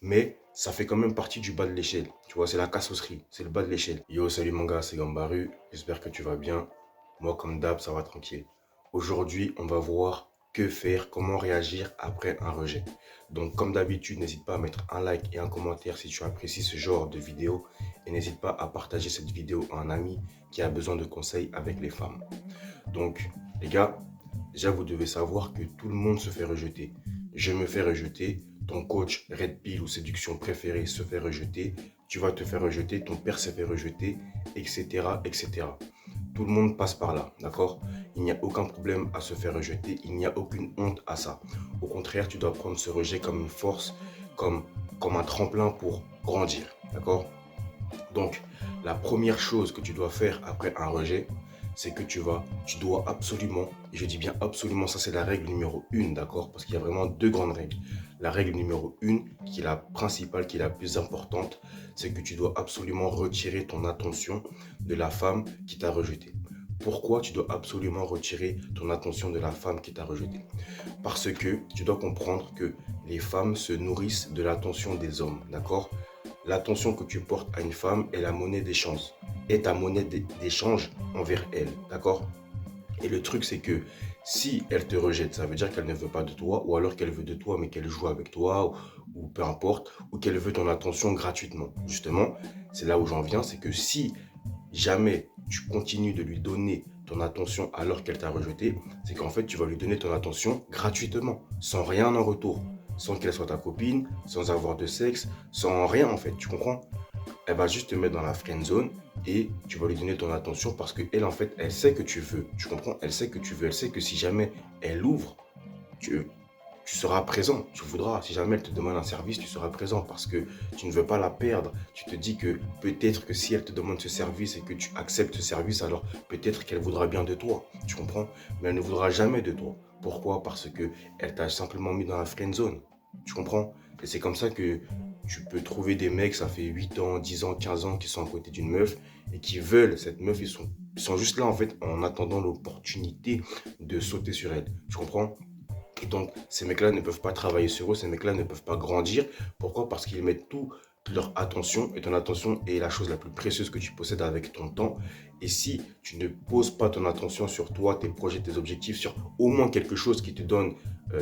mais ça fait quand même partie du bas de l'échelle. Tu vois, c'est la cassosserie, c'est le bas de l'échelle. Yo, salut mon gars, c'est Gambaru. J'espère que tu vas bien. Moi, comme d'hab, ça va tranquille. Aujourd'hui, on va voir que faire, comment réagir après un rejet. Donc, comme d'habitude, n'hésite pas à mettre un like et un commentaire si tu apprécies ce genre de vidéo. Et n'hésite pas à partager cette vidéo à un ami qui a besoin de conseils avec les femmes. Donc, les gars, déjà, vous devez savoir que tout le monde se fait rejeter. Je me fais rejeter, ton coach Red Pill ou séduction préférée se fait rejeter, tu vas te faire rejeter, ton père se fait rejeter, etc., etc. Tout le monde passe par là, d'accord? Il n'y a aucun problème à se faire rejeter, il n'y a aucune honte à ça. Au contraire, tu dois prendre ce rejet comme une force, comme, comme un tremplin pour grandir, d'accord? Donc, la première chose que tu dois faire après un rejet, c'est que tu dois absolument, et je dis bien absolument, ça c'est la règle numéro 1, d'accord? Parce qu'il y a vraiment deux grandes règles. La règle numéro 1, qui est la principale, qui est la plus importante, c'est que tu dois absolument retirer ton attention de la femme qui t'a rejeté. Pourquoi tu dois absolument retirer ton attention de la femme qui t'a rejeté? Parce que tu dois comprendre que les femmes se nourrissent de l'attention des hommes, d'accord? L'attention que tu portes à une femme est la monnaie d'échange, est ta monnaie d'échange envers elle, d'accord? Et le truc, c'est que si elle te rejette, ça veut dire qu'elle ne veut pas de toi, ou alors qu'elle veut de toi, mais qu'elle joue avec toi, ou peu importe, ou qu'elle veut ton attention gratuitement. Justement, c'est là où j'en viens, c'est que si jamais tu continues de lui donner ton attention alors qu'elle t'a rejeté, c'est qu'en fait, tu vas lui donner ton attention gratuitement, sans rien en retour, sans qu'elle soit ta copine, sans avoir de sexe, sans rien en fait, tu comprends? Elle va juste te mettre dans la friend zone et tu vas lui donner ton attention parce qu'elle, en fait, elle sait que tu veux. Tu comprends? Elle sait que tu veux. Elle sait que si jamais elle ouvre, tu, tu seras présent. Tu voudras. Si jamais elle te demande un service, tu seras présent parce que tu ne veux pas la perdre. Tu te dis que peut-être que si elle te demande ce service et que tu acceptes ce service, alors peut-être qu'elle voudra bien de toi. Tu comprends? Mais elle ne voudra jamais de toi. Pourquoi? Parce que elle t'a simplement mis dans la friend zone. Tu comprends? Et c'est comme ça que tu peux trouver des mecs, ça fait 8 ans, 10 ans, 15 ans, qui sont à côté d'une meuf et qui veulent cette meuf, ils sont juste là en fait en attendant l'opportunité de sauter sur elle. Tu comprends? Et donc, ces mecs-là ne peuvent pas travailler sur eux, ces mecs-là ne peuvent pas grandir. Pourquoi? Parce qu'ils mettent toute leur attention, et ton attention est la chose la plus précieuse que tu possèdes avec ton temps. Et si tu ne poses pas ton attention sur toi, tes projets, tes objectifs, sur au moins quelque chose qui te donne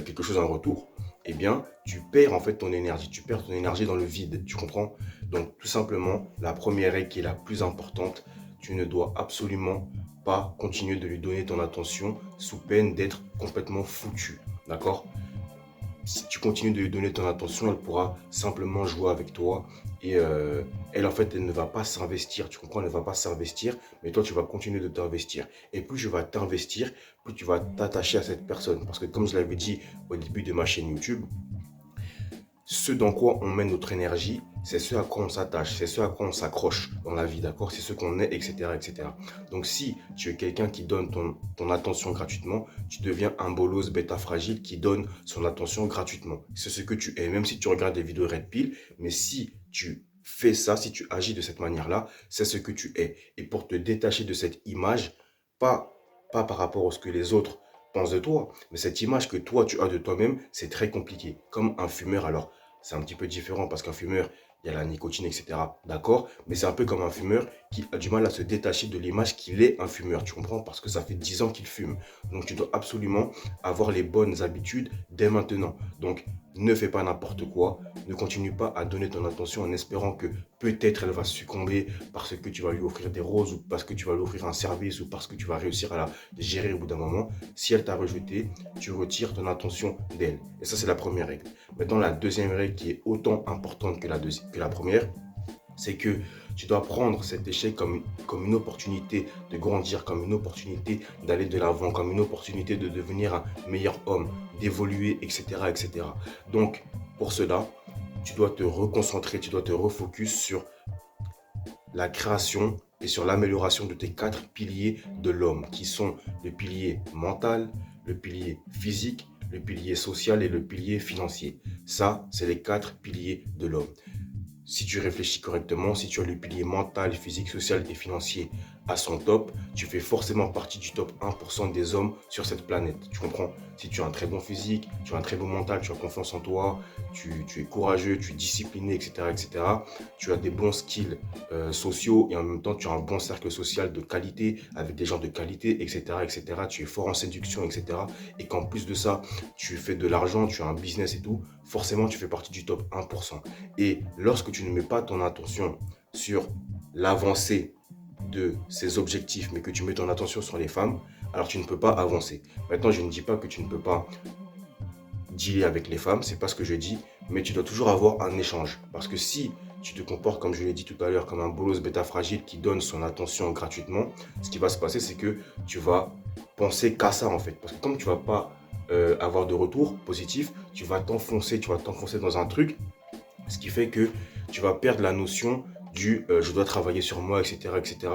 quelque chose en retour, eh bien, tu perds en fait ton énergie. Tu perds ton énergie dans le vide, tu comprends? Donc, tout simplement, la première règle qui est la plus importante, tu ne dois absolument pas continuer de lui donner ton attention sous peine d'être complètement foutu. D'accord? Si tu continues de lui donner ton attention, elle pourra simplement jouer avec toi. Et elle, en fait, elle ne va pas s'investir. Tu comprends? Elle ne va pas s'investir, mais toi, tu vas continuer de t'investir. Et plus tu vas t'investir, plus tu vas t'attacher à cette personne. Parce que comme je l'avais dit au début de ma chaîne YouTube, ce dans quoi on met notre énergie, c'est ce à quoi on s'attache, c'est ce à quoi on s'accroche dans la vie, d'accord? C'est ce qu'on est, etc., etc. Donc, si tu es quelqu'un qui donne ton attention gratuitement, tu deviens un bolos bêta fragile qui donne son attention gratuitement. C'est ce que tu es, même si tu regardes des vidéos Red Pill, mais si tu fais ça, si tu agis de cette manière-là, c'est ce que tu es. Et pour te détacher de cette image, pas, pas par rapport à ce que les autres pense de toi. Mais cette image que toi, tu as de toi-même, c'est très compliqué. Comme un fumeur, alors, c'est un petit peu différent parce qu'un fumeur, il y a la nicotine, etc. D'accord? Mais c'est un peu comme un fumeur qui a du mal à se détacher de l'image qu'il est un fumeur. Tu comprends? Parce que ça fait 10 ans qu'il fume. Donc, tu dois absolument avoir les bonnes habitudes dès maintenant. Donc, ne fais pas n'importe quoi. Ne continue pas à donner ton attention en espérant que peut-être elle va succomber parce que tu vas lui offrir des roses ou parce que tu vas lui offrir un service ou parce que tu vas réussir à la gérer au bout d'un moment. Si elle t'a rejeté, tu retires ton attention d'elle. Et ça, c'est la première règle. Maintenant, la deuxième règle qui est autant importante que la première, c'est que tu dois prendre cet échec comme une opportunité de grandir, comme une opportunité d'aller de l'avant, comme une opportunité de devenir un meilleur homme, d'évoluer, etc., etc. Donc, pour cela, tu dois te reconcentrer, tu dois te refocus sur la création et sur l'amélioration de tes 4 piliers de l'homme, qui sont le pilier mental, le pilier physique, le pilier social et le pilier financier. Ça, c'est les 4 piliers de l'homme. Si tu réfléchis correctement, si tu as le pilier mental, physique, social et financier à son top, tu fais forcément partie du top 1% des hommes sur cette planète. Tu comprends? Si tu as un très bon physique, tu as un très bon mental, tu as confiance en toi, tu es courageux, tu es discipliné, etc., etc. Tu as des bons skills sociaux et en même temps, tu as un bon cercle social de qualité avec des gens de qualité, etc., etc. Tu es fort en séduction, etc. Et qu'en plus de ça, tu fais de l'argent, tu as un business et tout, forcément, tu fais partie du top 1%. Et lorsque tu ne mets pas ton attention sur l'avancée de ces objectifs, mais que tu mets ton attention sur les femmes, alors tu ne peux pas avancer. Maintenant, je ne dis pas que tu ne peux pas dealer avec les femmes, c'est pas ce que je dis, mais tu dois toujours avoir un échange. Parce que si tu te comportes, comme je l'ai dit tout à l'heure, comme un bolos bêta fragile qui donne son attention gratuitement, ce qui va se passer, c'est que tu vas penser qu'à ça en fait. Parce que comme tu vas pas avoir de retour positif, tu vas t'enfoncer dans un truc, ce qui fait que tu vas perdre la notion du je dois travailler sur moi, etc., etc.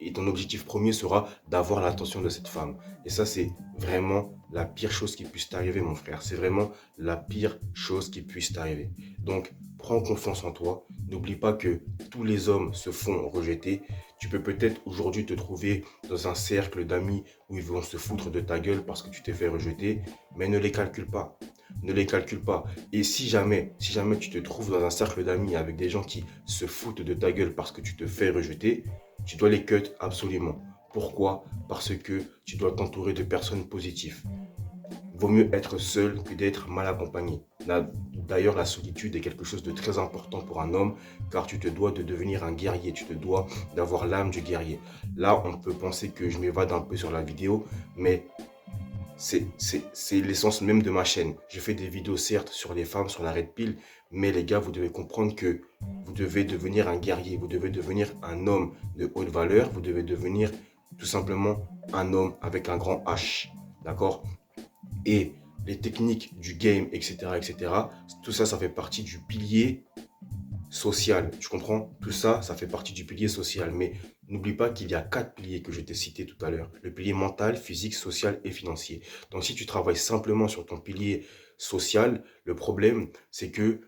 Et ton objectif premier sera d'avoir l'attention de cette femme. Et ça, c'est vraiment la pire chose qui puisse t'arriver, mon frère. C'est vraiment la pire chose qui puisse t'arriver. Donc, prends confiance en toi. N'oublie pas que tous les hommes se font rejeter. Tu peux peut-être aujourd'hui te trouver dans un cercle d'amis où ils vont se foutre de ta gueule parce que tu t'es fait rejeter, mais ne les calcule pas. Ne les calcule pas. Et si jamais tu te trouves dans un cercle d'amis avec des gens qui se foutent de ta gueule parce que tu te fais rejeter, tu dois les cut absolument. Pourquoi? Parce que tu dois t'entourer de personnes positives. Vaut mieux être seul que d'être mal accompagné. D'ailleurs, la solitude est quelque chose de très important pour un homme, car tu te dois de devenir un guerrier, tu te dois d'avoir l'âme du guerrier. Là, on peut penser que je m'évade un peu sur la vidéo, mais c'est l'essence même de ma chaîne. Je fais des vidéos certes sur les femmes, sur la red pill, mais les gars, vous devez comprendre que vous devez devenir un guerrier, vous devez devenir un homme de haute valeur, vous devez devenir tout simplement un homme avec un grand H. D'accord? Et les techniques du game, etc., etc., tout ça, ça fait partie du pilier social. Tu comprends? Tout ça, ça fait partie du pilier social. Mais n'oublie pas qu'il y a 4 piliers que je t'ai cités tout à l'heure. Le pilier mental, physique, social et financier. Donc, si tu travailles simplement sur ton pilier social, le problème, c'est que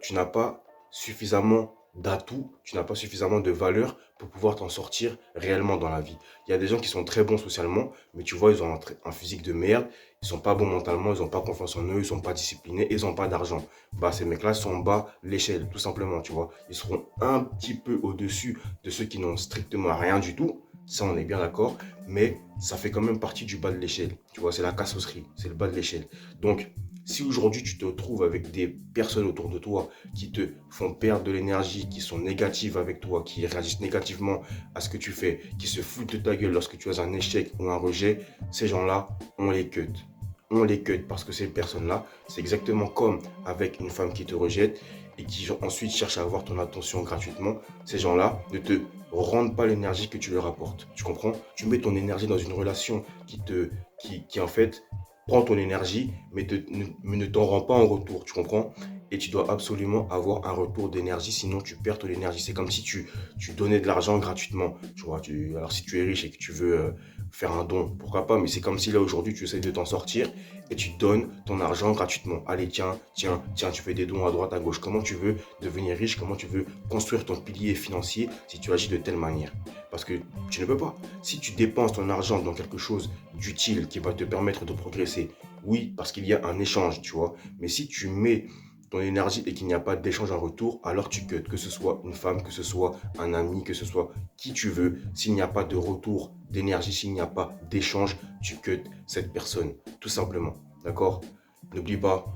tu n'as pas suffisamment d'atouts, tu n'as pas suffisamment de valeur pour pouvoir t'en sortir réellement dans la vie. Il y a des gens qui sont très bons socialement, mais tu vois, ils ont un physique de merde, ils sont pas bons mentalement, ils n'ont pas confiance en eux, ils sont pas disciplinés, ils n'ont pas d'argent. Bah, ces mecs-là sont bas l'échelle, tout simplement, tu vois. Ils seront un petit peu au-dessus de ceux qui n'ont strictement rien du tout. Ça, on est bien d'accord. Mais ça fait quand même partie du bas de l'échelle. Tu vois, c'est la cassosserie, c'est le bas de l'échelle. Donc, si aujourd'hui tu te retrouves avec des personnes autour de toi qui te font perdre de l'énergie, qui sont négatives avec toi, qui réagissent négativement à ce que tu fais, qui se foutent de ta gueule lorsque tu as un échec ou un rejet, ces gens-là, on les cut. On les cut parce que ces personnes-là, c'est exactement comme avec une femme qui te rejette et qui ensuite cherche à avoir ton attention gratuitement. Ces gens-là ne te rendent pas l'énergie que tu leur apportes. Tu comprends? Tu mets ton énergie dans une relation qui en fait prend ton énergie, mais ne t'en rend pas en retour. Tu comprends? Et tu dois absolument avoir un retour d'énergie, sinon tu perds ton énergie. C'est comme si tu donnais de l'argent gratuitement. Tu vois, alors si tu es riche et que tu veux faire un don, pourquoi pas, mais c'est comme si là aujourd'hui tu essayes de t'en sortir et tu donnes ton argent gratuitement. Allez, tiens, tiens, tiens, tu fais des dons à droite, à gauche. Comment tu veux devenir riche? Comment tu veux construire ton pilier financier si tu agis de telle manière? Parce que tu ne peux pas. Si tu dépenses ton argent dans quelque chose d'utile qui va te permettre de progresser, oui, parce qu'il y a un échange, tu vois. Mais si tu mets ton énergie et qu'il n'y a pas d'échange en retour, alors tu cut, que ce soit une femme, que ce soit un ami, que ce soit qui tu veux. S'il n'y a pas de retour d'énergie, s'il n'y a pas d'échange, tu cut cette personne, tout simplement. D'accord? N'oublie pas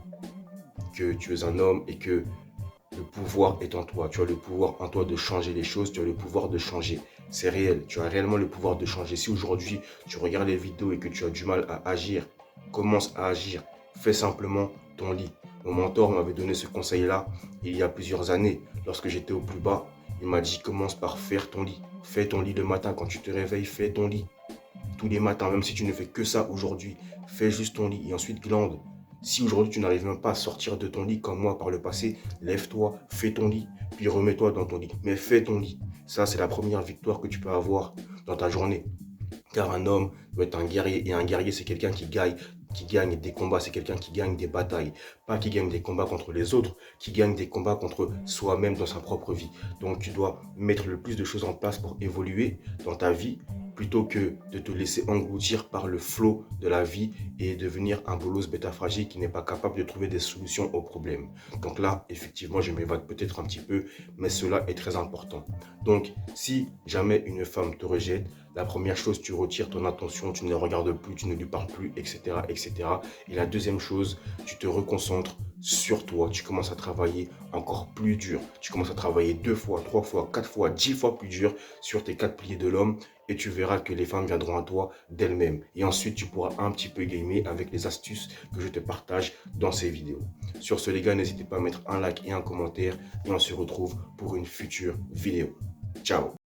que tu es un homme et que le pouvoir est en toi. Tu as le pouvoir en toi de changer les choses, tu as le pouvoir de changer. C'est réel, tu as réellement le pouvoir de changer. Si aujourd'hui tu regardes les vidéos et que tu as du mal à agir, commence à agir. Fais simplement ton lit. Mon mentor m'avait donné ce conseil-là il y a plusieurs années. Lorsque j'étais au plus bas, il m'a dit commence par faire ton lit. Fais ton lit le matin quand tu te réveilles, fais ton lit. Tous les matins, même si tu ne fais que ça aujourd'hui, fais juste ton lit et ensuite glande. Si aujourd'hui tu n'arrives même pas à sortir de ton lit comme moi par le passé, lève-toi, fais ton lit, puis remets-toi dans ton lit. Mais fais ton lit. Ça, c'est la première victoire que tu peux avoir dans ta journée. Car un homme doit être un guerrier. Et un guerrier, c'est quelqu'un qui gagne des combats, c'est quelqu'un qui gagne des batailles. Pas qui gagne des combats contre les autres, qui gagne des combats contre soi-même dans sa propre vie. Donc tu dois mettre le plus de choses en place pour évoluer dans ta vie plutôt que de te laisser engloutir par le flot de la vie et devenir un bolos bêta fragile qui n'est pas capable de trouver des solutions aux problèmes. Donc là, effectivement, je m'évade peut-être un petit peu, mais cela est très important. Donc, si jamais une femme te rejette, la première chose, tu retires ton attention, tu ne la regardes plus, tu ne lui parles plus, etc., etc. Et la deuxième chose, tu te reconcentres sur toi, tu commences à travailler encore plus dur. Tu commences à travailler 2 fois, 3 fois, 4 fois, 10 fois plus dur sur tes 4 piliers de l'homme et tu verras que les femmes viendront à toi d'elles-mêmes. Et ensuite, tu pourras un petit peu gamer avec les astuces que je te partage dans ces vidéos. Sur ce, les gars, n'hésitez pas à mettre un like et un commentaire et on se retrouve pour une future vidéo. Ciao!